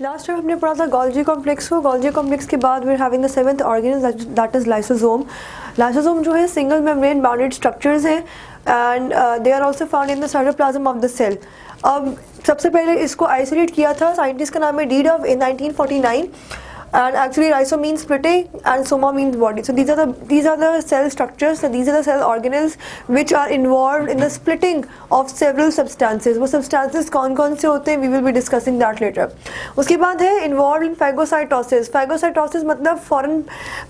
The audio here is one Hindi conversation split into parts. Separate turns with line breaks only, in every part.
लास्ट टाइम हमने पढ़ा था गोल्जी कॉम्प्लेक्स को. गोल्जी कॉम्प्लेक्स के बाद we are having the seventh organelle that is lysosome. Lysosome जो है सिंगल मेम्ब्रेन बाउंडेड स्ट्रक्चर्स हैं and they are also found in the cytoplasm of the cell. अब सबसे पहले इसको आइसोलेट किया था साइंटिस्ट का नाम है डीडव in 1949. And actually rhizo means splitting and soma means body. So these are the cell structures, so these are the cell organelles which are involved in the splitting of several substances. वो substances कौन कौन से होते हैं, we will be discussing that later. उसके बाद है involved in phagocytosis. Phagocytosis मतलब foreign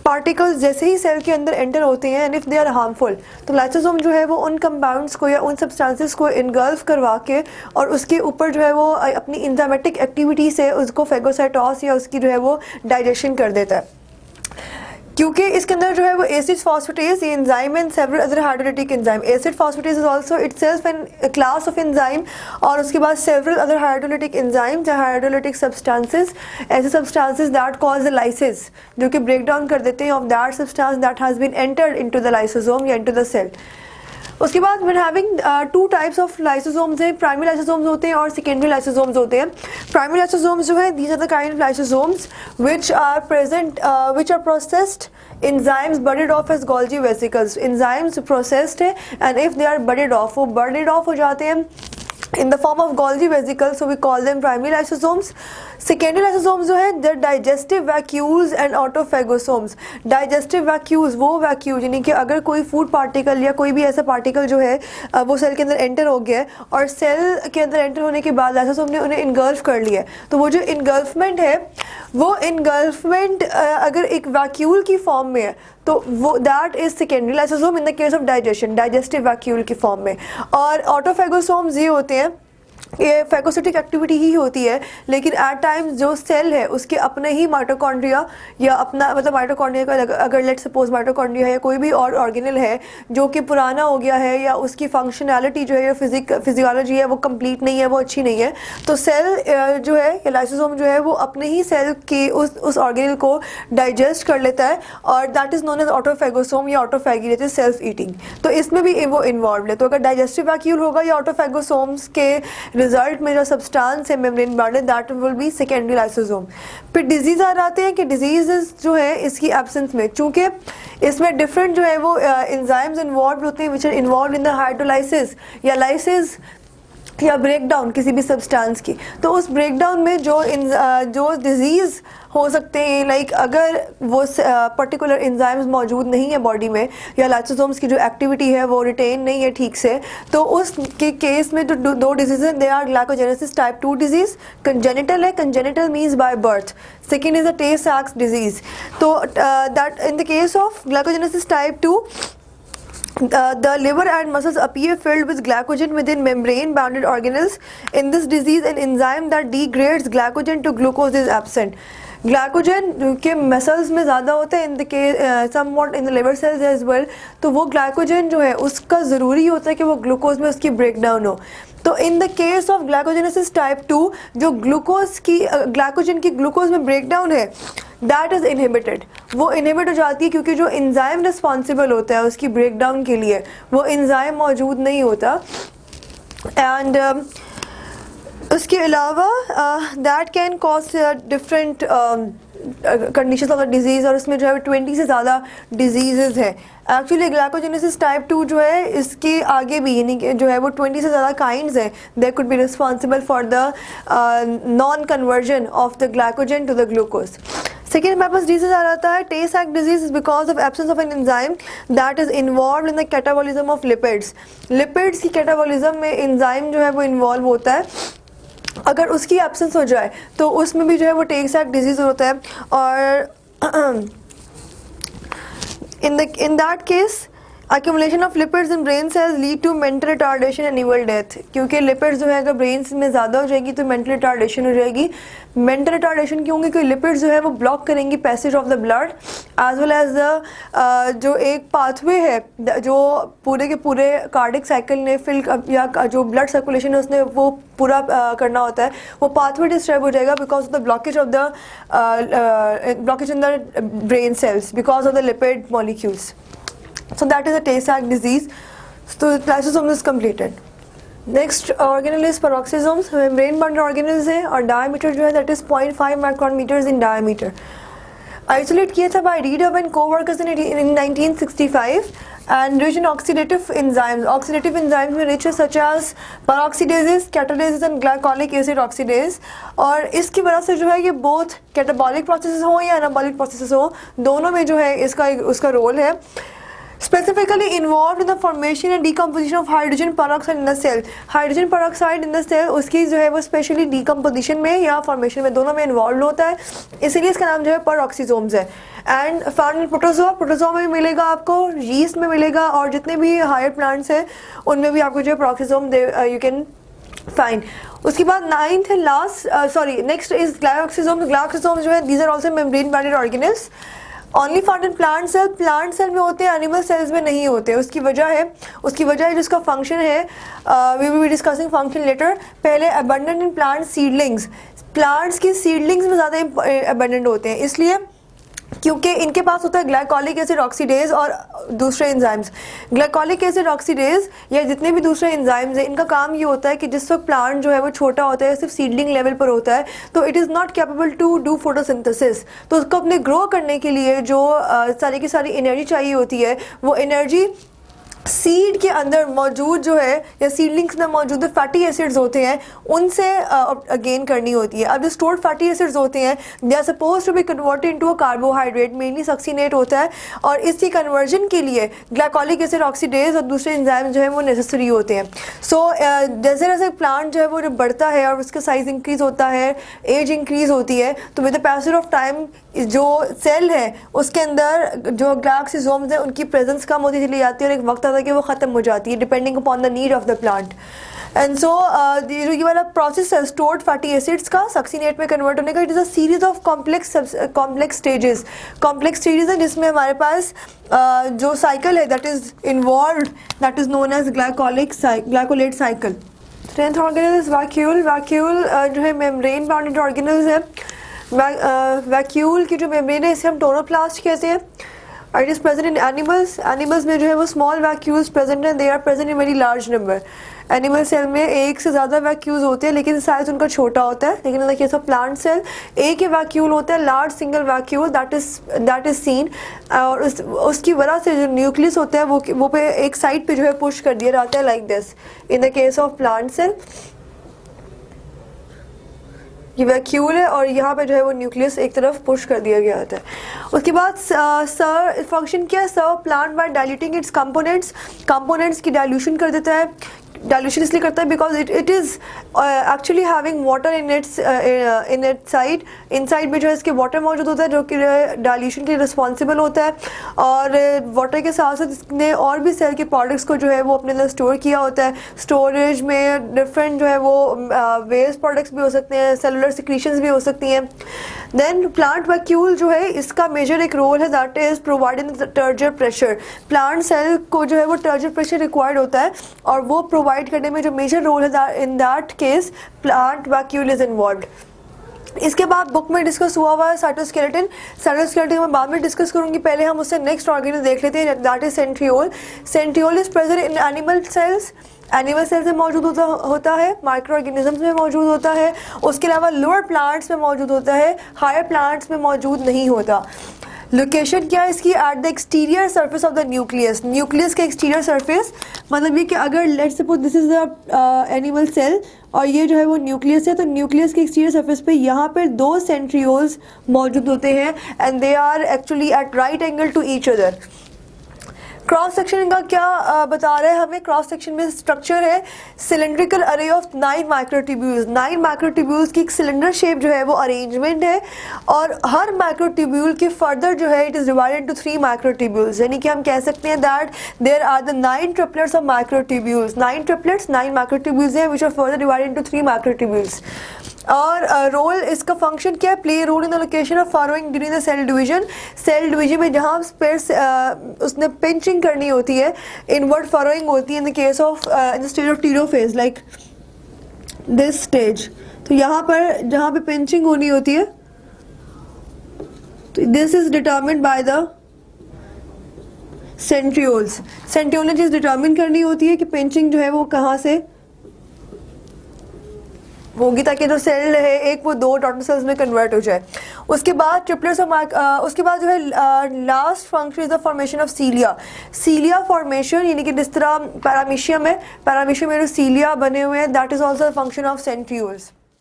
particles जैसे ही cell के अंदर enter होते हैं and if they are harmful, तो lysosome जो है वो उन compounds को या उन substances को engulf करवा के और उसके ऊपर जो है वो अपनी enzymatic activity से उसको phagocytose या उसकी जो है वो डाइजेशन कर देता है. क्योंकि इसके अंदर जो है वो acid phosphatase enzyme and several other hydrolytic enzyme. Acid phosphatase is also itself an class of enzyme और उसके बाद सेवरल अदर हाइड्रोलिटिक एंजाइम या हाइड्रोलिटिक सब्सटेंसेस, ऐसे substances that cause the lysis, जो कि ब्रेक डाउन कर देते हैं of that substance that has been entered into the lysosome या इनटू द सेल. उसके बाद we are having two types of lysosomes हैं. प्राइमरी लाइसोसोम्स होते हैं और सेकेंडरी लाइसोसोम्स होते हैं. प्राइमरी लाइसोसोम्स जो है these are the kind of lysosomes which are processed enzymes budded off as Golgi vesicles. enzymes processed है and if they are budded off, वो budded off हो जाते हैं in the form of Golgi vesicles, so we call them primary lysosomes. Secondary lysosomes जो है they're digestive vacuoles and autophagosomes. Digestive vacuoles वो vacuole यानी कि अगर कोई फूड पार्टिकल या कोई भी ऐसा पार्टिकल जो है वो सेल के अंदर एंटर हो गया है और सेल के अंदर एंटर होने के बाद लाइसोसोम ने उन्हें इनगल्फ कर लिया है, तो वो जो इनगल्फमेंट है वो इनगल्फमेंट अगर एक वैक्यूल की फॉर्म में है तो वो that is secondary lysosome in the case of digestion, digestive vacuole की फॉर्म में. और ऑटोफेगोसोम्स ये होते हैं, ये फैगोसिटिक एक्टिविटी ही होती है लेकिन एट टाइम्स जो सेल है उसके अपने ही माइटोकॉन्ड्रिया या अपना मतलब माइटोकॉन्ड्रिया का अगर लेट सपोज माइटोकॉन्ड्रिया है या कोई भी और ऑर्गेनल है जो कि पुराना हो गया है या उसकी फंक्शनैलिटी जो है या फिजियोलॉजी है वो कंप्लीट नहीं है, वो अच्छी नहीं है, तो सेल जो है या लाइसोसोम जो है वो अपने ही सेल के उस ऑर्गेनल को डाइजेस्ट कर लेता है और दैट इज नोन एज ऑटोफेगोसोम या autophagy, that is self eating. तो इसमें भी वो इन्वॉल्व है. तो अगर डाइजेस्टिव वैक्यूल होगा या ऑटोफेगोसोम्स के रिजल्ट में जो सब्सटेंस है membrane bounded that will be secondary lysosome. फिर डिजीज आ जाते हैं कि डिजीजेस जो है इसकी एब्सेंस में, चूँकि इसमें डिफरेंट जो है वो एंजाइम्स इन्वॉल्व होते हैं which are involve in the hydrolysis या लाइसिस या ब्रेकडाउन किसी भी सब्सटेंस की. तो उस ब्रेकडाउन में जो डिजीज़ हो सकते हैं लाइक अगर वो पर्टिकुलर एंजाइम्स मौजूद नहीं है बॉडी में या लाइसोसोम्स की जो एक्टिविटी है वो रिटेन नहीं है ठीक से, तो उस के केस में जो दो डिजीज हैं they are glycogenesis type 2 disease. Congenital है, congenital means by birth. Second is a Tay सैक्स डिजीज. तो that in the case of glycogenesis type 2, the liver and muscles appear filled with glycogen within membrane bounded organelles. In this disease an enzyme that degrades glycogen to glucose is absent. Glycogen के मसल्स में ज़्यादा होता है in the case somewhat in the liver cells as well, तो वो ग्लाइकोजन जो है उसका ज़रूरी होता है कि वो ग्लूकोज में उसकी ब्रेकडाउन हो. तो इन the case of glycogenesis type 2 जो ग्लूकोज की ग्लाइकोजन की ग्लूकोज में ब्रेकडाउन है दैट इज़ इनहिबिटेड. वो इनहिबिट हो जाती है क्योंकि जो एंजाइम रिस्पॉन्सिबल होता है उसकी ब्रेकडाउन के लिए वो एंजाइम मौजूद नहीं होता. एंड उसके अलावा that can cause different conditions of the disease और उसमें जो है 20 से ज़्यादा डिजीज़ हैं. एक्चुअली ग्लाइकोजेनेसिस टाइप 2 जो है इसके आगे भी यानी कि जो है वो 20 से ज़्यादा काइंड्स हैं they could be responsible for the non conversion of the glycogen to the glucose. Second हमारे पास डिजीज आ जाता है Tay Sachs disease is because of absence of an enzyme that is involve in the catabolism of lipids. Lipids की कैटाबॉलिज्म में एंजाइम जो है वो इन्वॉल्व होता है, अगर उसकी एब्सेंस हो जाए तो उसमें भी जो है वो टे सैक डिजीज होता है. और in that case accumulation of lipids in brain cells lead to mental retardation and evil death. क्योंकि लिपिड्स जो है अगर ब्रेन में ज़्यादा हो जाएगी तो मेंटल रिटार्डेशन हो जाएगी. मेंटल रिटार्डेशन क्यों? क्योंकि लिपिड्स जो है वो ब्लॉक करेंगी passage of the blood as well as the जो एक पाथवे है जो पूरे के पूरे कार्डिक साइकिल ने फिल या जो ब्लड सर्कुलेशन है उसने वो पूरा करना होता है, वो पाथवे डिस्टर्ब हो जाएगा because of the blockage of the blockage in the brain cells because of the lipid molecules. So that is a Tay-Sachs disease. So lysosome is completed. Next organelle is peroxisomes, membrane bounded organelles हैं और डायमीटर जो है that is 0.5 micron meters in diameter. Isolate किया था बाय रीडअप and coworkers in 1965 and rich in oxidative enzymes. Oxidative enzymes में rich है such as peroxidases, catalases and glycolic acid oxidase. और इसकी वजह से जो है ये both catabolic processes हो या anabolic processes हो, दोनों में जो है इसका उसका रोल है. Specifically involved in the formation and decomposition of hydrogen peroxide in the cell. Hydrogen peroxide in the cell उसकी जो है वो स्पेशली decomposition में या formation में दोनों में इन्वॉल्व होता है, इसीलिए इसका नाम जो है peroxisomes है. And found in protozoa, protozoa में भी मिलेगा आपको, यीस्ट में मिलेगा और जितने भी हायर प्लांट्स हैं उनमें भी आपको जो है peroxisome यू कैन फाइंड. उसके बाद ninth and last next is glyoxysome. Glyoxysome जो है these are also membrane bounded organelles, only found in plant cell. Plant cell में होते हैं, एनिमल सेल्स में नहीं होते. उसकी वजह है जिसका फंक्शन है, we will be discussing function later. पहले abundant in plant seedlings, plants की सीडलिंग्स में ज़्यादा अबंडेंट होते हैं, इसलिए क्योंकि इनके पास होता है ग्लाइकोलिक एसिड ऑक्सीडेज और दूसरे एंजाइम्स. ग्लाइकोलिक एसिड ऑक्सीडेज या जितने भी दूसरे एंजाइम्स हैं, इनका काम ये होता है कि जिस वक्त प्लांट जो है वो छोटा होता है, सिर्फ सीडलिंग लेवल पर होता है, तो it is not capable to do photosynthesis. तो उसको अपने ग्रो करने के लिए जो सारी की सारी एनर्जी चाहिए होती है, वो एनर्जी सीड के अंदर मौजूद जो है या सीडलिंग्स में मौजूद फैटी एसिड्स होते हैं उनसे गेन करनी होती है. अब जो स्टोर्ड फैटी एसिड्स होते हैं they are suppose to be converted into a carbohydrate, mainly succinate होता है, और इसकी कन्वर्जन के लिए ग्लाइकोलिक एसिड ऑक्सीडेज और दूसरे एंजाइम जो है वो नेसेसरी होते हैं. सो जैसे जैसे प्लांट जो है वो बढ़ता है और उसका साइज इंक्रीज होता है, एज इंक्रीज होती है, तो with the passage of time जो सेल है उसके अंदर जो ग्लायोक्सिसोम्स हैं उनकी प्रेजेंस कम होती चली जाती है और एक वक्त आता है कि वो ख़त्म हो जाती है depending upon the need of the plant. And so ये वाला प्रोसेस है स्टोर्ड फैटी एसिड्स का सक्सीनेट में कन्वर्ट होने का, it is a series of complex stages. Complex stages हैं जिसमें हमारे पास जो साइकिल है that is involve, that is known as glycolate cycle. 10th organelle is vacuole. Vacuole जो है मेम्ब्रेन बाउंडेड ऑर्गेनल्स है. वैक्यूल की जो मेम्ब्रेन है इसे हम टोनोप्लास्ट कहते हैं. It is present in animals. Animals में जो है वो स्मॉल वैक्यूल्स प्रेजेंट हैं, they are present in very large number. Animal cell में एक से ज़्यादा वैक्यूल्स होते हैं लेकिन साइज उनका छोटा होता है, लेकिन लाइक ऐसा प्लांट सेल एक ही वैक्यूल होता है, large single vacuole that is scene. और उसकी वजह से जो न्यूक्लियस होता है वो पे एक साइड पे जो है पुश कर दिया जाता है like this in the case of plant cell. ये वैक्यूल है और यहाँ पे जो है वो न्यूक्लियस एक तरफ पुश कर दिया गया होता है. उसके बाद सर्व फंक्शन क्या है, serve plant by diluting its components की डाइल्यूशन कर देता है. डाइल्यूशन इसलिए करता है because it is actually having water in its side. Inside में जो है इसके वाटर मौजूद होता है जो कि डाइल्यूशन के लिए रिस्पॉन्सिबल होता है, और वाटर के साथ साथ इसने और भी सेल के प्रोडक्ट्स को जो है वो अपने अंदर स्टोर किया होता है. स्टोरेज में डिफरेंट जो है वो वेस्ट प्रोडक्ट्स भी हो सकते हैं, सेलुलर सिक्रीशंस भी हो सकती हैं. देन प्लांट वैक्यूल जो है इसका मेजर एक रोल है that is providing turgor pressure. Plant cell को जो है वो टर्जर प्रेशर रिक्वायर्ड होता है और वो प्रोवाइड करने में जो मेजर रोल है in that case plant vacuole is involved. इसके बाद बुक में डिस्कस हुआ है साइटोस्केलेटन. साइटोस्केलेटन मैं बाद में डिस्कस करूंगी, पहले हम उससे नेक्स्ट ऑर्गेनल देख लेते हैं that is centriole. Centriole is present in animal cells. Animal cells में मौजूद होता है, माइक्रो ऑर्गेनिजम्स में मौजूद होता है, उसके अलावा लोअर प्लांट्स में मौजूद होता है, हायर प्लांट्स में मौजूद नहीं होता. लोकेशन क्या है इसकी, at the exterior surface of the nucleus. Nucleus के एक्सटीरियर सरफेस मतलब ये कि अगर let's suppose this is the animal cell और ये जो है वो न्यूक्लियस है, तो न्यूक्लियस के एक्सटीरियर सरफेस पे यहाँ पर दो सेंट्रियोल्स मौजूद होते हैं and they are actually at right angle to each other. Cross section का क्या बता रहा है हमें, क्रॉस सेक्शन में स्ट्रक्चर है cylindrical array of 9 microtubules. 9 microtubules की एक सिलेंडर शेप जो है वो अरेंजमेंट है, और हर माइक्रोट्यूब्यूल के फर्दर जो है it is divided to 3 microtubules. यानी कि हम कह सकते हैं that there are the 9 triplets of microtubules. 9 triplets 9 microtubules हैं which are further divided to 3 microtubules. और रोल इसका फंक्शन क्या है, play role in the location of following during the cell division. Cell division में जहाँ स्पेस उसने पिंचिंग करनी होती है, इनवर्ट फॉलोइंग होती है in the case of in the stage of telophase like this stage. तो यहाँ पर जहाँ पे पिंचिंग होनी होती है, तो this is determined by the centrioles. Centriole ने चीज़ डिटर्मिन करनी होती है कि पिंचिंग जो है वो कहाँ से होगी ताकि जो सेल है एक वो 2 टोटल सेल्स में कन्वर्ट हो जाए। उसके बाद ट्रिपलेट्स उसके बाद जो है last function is the formation of cilia. Cilia formation यानी कि जिस तरह पैरामीशियम है, पैरामीशियम में जो सीलिया बने हुए हैं, that is also function of centrioles.